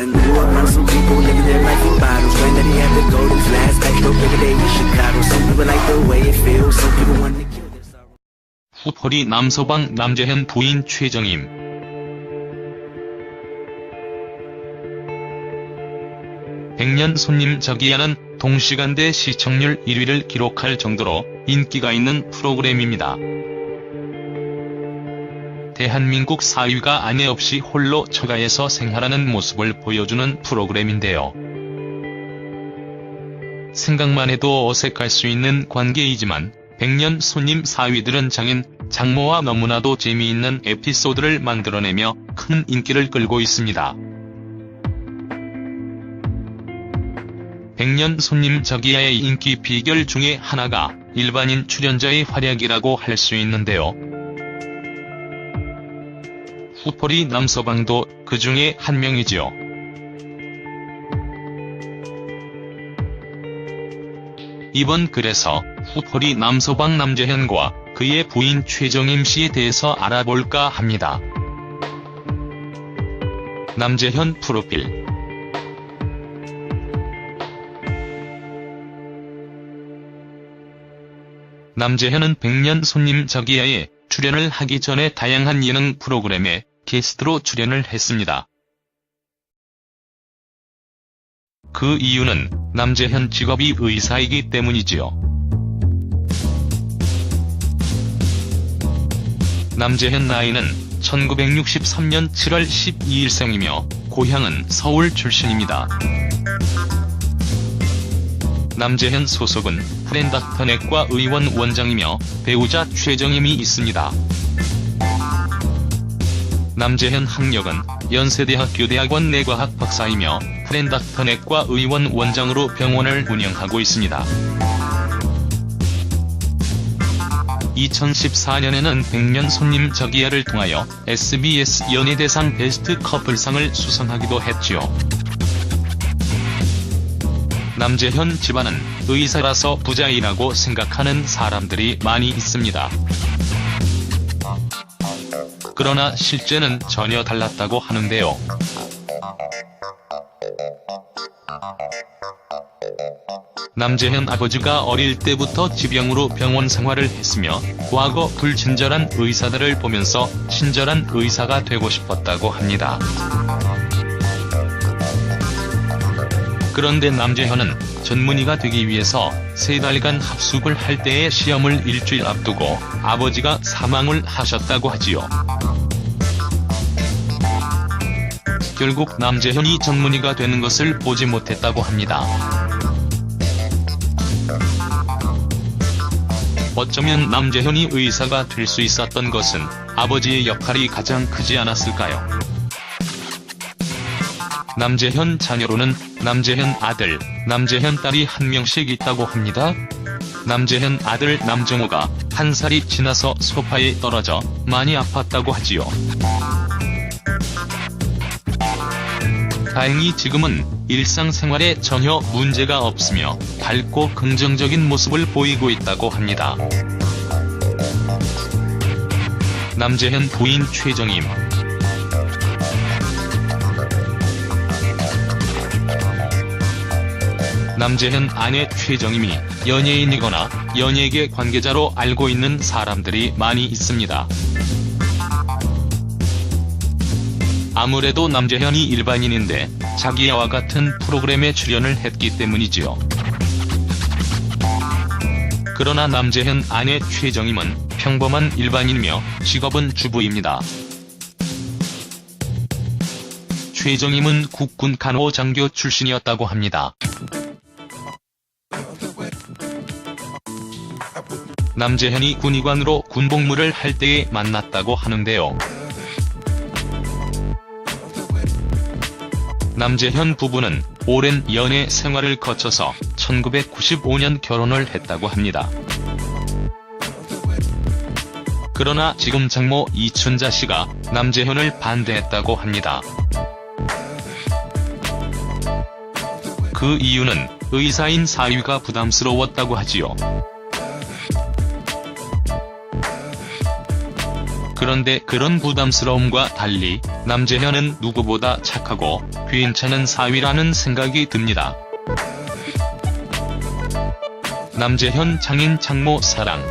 I done grew up around some people living their life in bottles. Granddaddy had the golden flask, back though every day in Chicago. Some people like the way it feels, some people want to kill their sorrow. 후포리 남서방 남재현 부인 최정임. 백년 손님 저기야는 동시간대 시청률 1위를 기록할 정도로 인기가 있는 프로그램입니다. 대한민국 사위가 아내 없이 홀로 처가에서 생활하는 모습을 보여주는 프로그램인데요. 생각만 해도 어색할 수 있는 관계이지만 백년 손님 사위들은 장인, 장모와 너무나도 재미있는 에피소드를 만들어내며 큰 인기를 끌고 있습니다. 백년 손님 저기야의 인기 비결 중에 하나가 일반인 출연자의 활약이라고 할 수 있는데요. 후포리 남서방도 그 중에 한 명이지요. 이번 글에서 후포리 남서방 남재현과 그의 부인 최정임 씨에 대해서 알아볼까 합니다. 남재현 프로필. 남재현은 백년 손님 저기야에 출연을 하기 전에 다양한 예능 프로그램에 게스트로 출연을 했습니다. 그 이유는 남재현 직업이 의사이기 때문이지요. 남재현 나이는 1963년 7월 12일생이며 고향은 서울 출신입니다. 남재현 소속은 프렌닥터넷과 의원 원장이며 배우자 최정임이 있습니다. 남재현 학력은 연세대학교 대학원 내과학 박사이며 프렌닥터넷과 의원 원장으로 병원을 운영하고 있습니다. 2014년에는 백년 손님 저기야를 통하여 SBS 연예대상 베스트 커플상을 수상하기도 했지요. 남재현 집안은 의사라서 부자이라고 생각하는 사람들이 많이 있습니다. 그러나 실제는 전혀 달랐다고 하는데요. 남재현 아버지가 어릴 때부터 지병으로 병원 생활을 했으며 과거 불친절한 의사들을 보면서 친절한 의사가 되고 싶었다고 합니다. 그런데 남재현은 전문의가 되기 위해서 3달간 합숙을 할 때의 시험을 일주일 앞두고 아버지가 사망을 하셨다고 하지요. 결국 남재현이 전문의가 되는 것을 보지 못했다고 합니다. 어쩌면 남재현이 의사가 될 수 있었던 것은 아버지의 역할이 가장 크지 않았을까요? 남재현 자녀로는 남재현 아들, 남재현 딸이 1명씩 있다고 합니다. 남재현 아들 남정호가 1살이 지나서 소파에 떨어져 많이 아팠다고 하지요. 다행히 지금은 일상생활에 전혀 문제가 없으며 밝고 긍정적인 모습을 보이고 있다고 합니다. 남재현 부인 최정임. 남재현 아내 최정임이 연예인이거나 연예계 관계자로 알고 있는 사람들이 많이 있습니다. 아무래도 남재현이 일반인인데 자기야와 같은 프로그램에 출연을 했기 때문이지요. 그러나 남재현 아내 최정임은 평범한 일반인이며 직업은 주부입니다. 최정임은 국군 간호장교 출신이었다고 합니다. 남재현이 군의관으로 군복무를 할 때에 만났다고 하는데요. 남재현 부부는 오랜 연애 생활을 거쳐서 1995년 결혼을 했다고 합니다. 그러나 지금 장모 이춘자 씨가 남재현을 반대했다고 합니다. 그 이유는 의사인 사위가 부담스러웠다고 하지요. 그런데 그런 부담스러움과 달리 남재현은 누구보다 착하고 괜찮은 사위라는 생각이 듭니다. 남재현 장인 장모 사랑.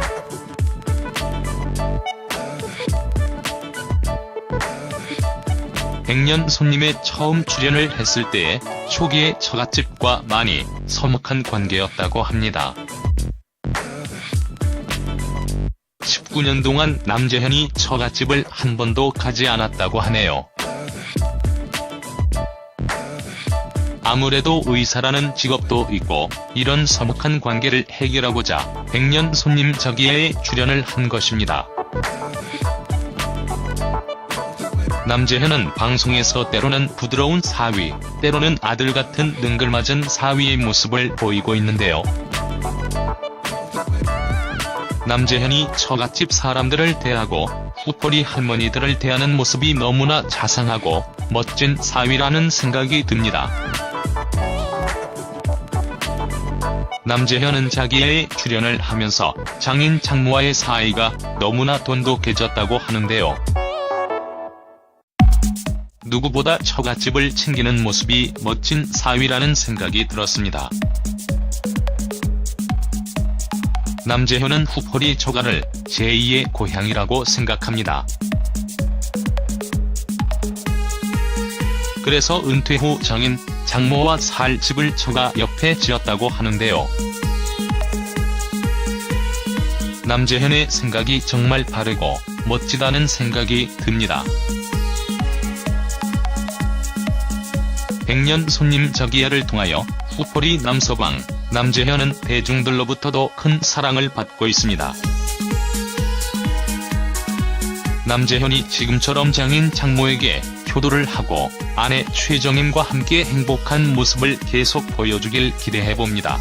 백년 손님에 처음 출연을 했을 때의 초기의 처갓집과 많이 서먹한 관계였다고 합니다. 19년 동안 남재현이 처갓집을 한 번도 가지 않았다고 하네요. 아무래도 의사라는 직업도 있고 이런 서먹한 관계를 해결하고자 백년 손님 저기에 출연을 한 것입니다. 남재현은 방송에서 때로는 부드러운 사위, 때로는 아들 같은 능글맞은 사위의 모습을 보이고 있는데요. 남재현이 처갓집 사람들을 대하고 후퍼리 할머니들을 대하는 모습이 너무나 자상하고 멋진 사위라는 생각이 듭니다. 남재현은 자기의 출연을 하면서 장인 장모와의 사이가 너무나 돈독해졌다고 하는데요. 누구보다 처갓집을 챙기는 모습이 멋진 사위라는 생각이 들었습니다. 남재현은 후퍼리 처가를 제2의 고향이라고 생각합니다. 그래서 은퇴 후 장인, 장모와 살 집을 처가 옆에 지었다고 하는데요. 남재현의 생각이 정말 바르고 멋지다는 생각이 듭니다. 백년 손님 저기야를 통하여 후퍼리 남서방, 남재현은 대중들로부터도 큰 사랑을 받고 있습니다. 남재현이 지금처럼 장인 장모에게 효도를 하고 아내 최정임과 함께 행복한 모습을 계속 보여주길 기대해봅니다.